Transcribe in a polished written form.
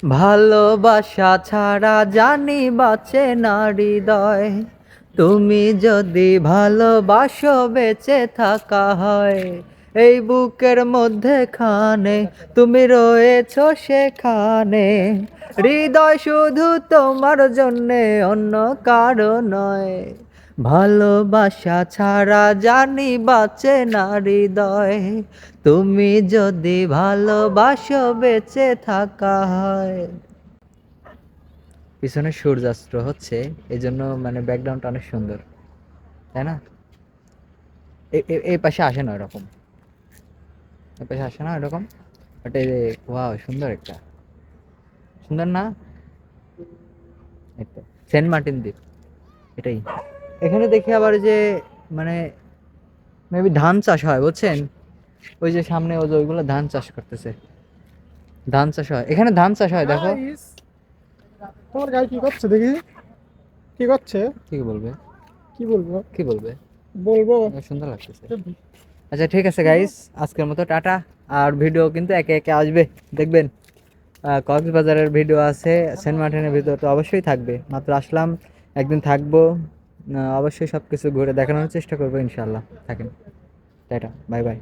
ভালোবাসা ছাড়া জানি বাঁচে না হৃদয়, তুমি যদি ভালোবাসো বেঁচে থাকা হয়। এই বুকের মধ্যে খানে তুমি রয়েছো সেখানে, হৃদয় শুধু তোমার জন্যে অন্য কারো নয়। ভালোবাসা ছাড়া জানি বাঁচে না হৃদয়, তুমি যদি ভালোবাসো বেঁচে থাকা হয়। পিছনে সূর্যাস্ত হচ্ছে, এই জন্য মানে ব্যাকগ্রাউন্ডটা অনেক সুন্দর, তাই না? এই পাশে আসে না ওরকম, এই পাশে আসে না এরকম, বাট এই ওয়াও সুন্দর একটা, সুন্দর না? এই তো সেন্ট মার্টিন দ্বীপ, এটাই। এখানে দেখি আবার যে মানে মেবি ধান চাষ হয়, বুঝছেন? ওই যে সামনে ওই যে ওইগুলো ধান চাষ করতেছে, ধান চাষ হয় এখানে, ধান চাষ হয় দেখো। গাইস, তোমার গায়ে কি করছে দেখি? কি করছে? কি বলবে, কি বলবো? কি বলবে? বলবো সুন্দর লাগতেছে। আচ্ছা ঠিক আছে গাইস, আজকের মতো টাটা। আর ভিডিও কিন্তু একে একে আসবে, দেখবেন। কক্সবাজারের ভিডিও আছে, সেন্ট মার্টিনের ভিডিও তো অবশ্যই থাকবে, মাত্র আসলাম, একদিন থাকবো। অবশ্যই সব কিছু ঘুরে দেখানোর চেষ্টা করবো ইনশাল্লাহ। থাকেন, টাটা, বাই বাই।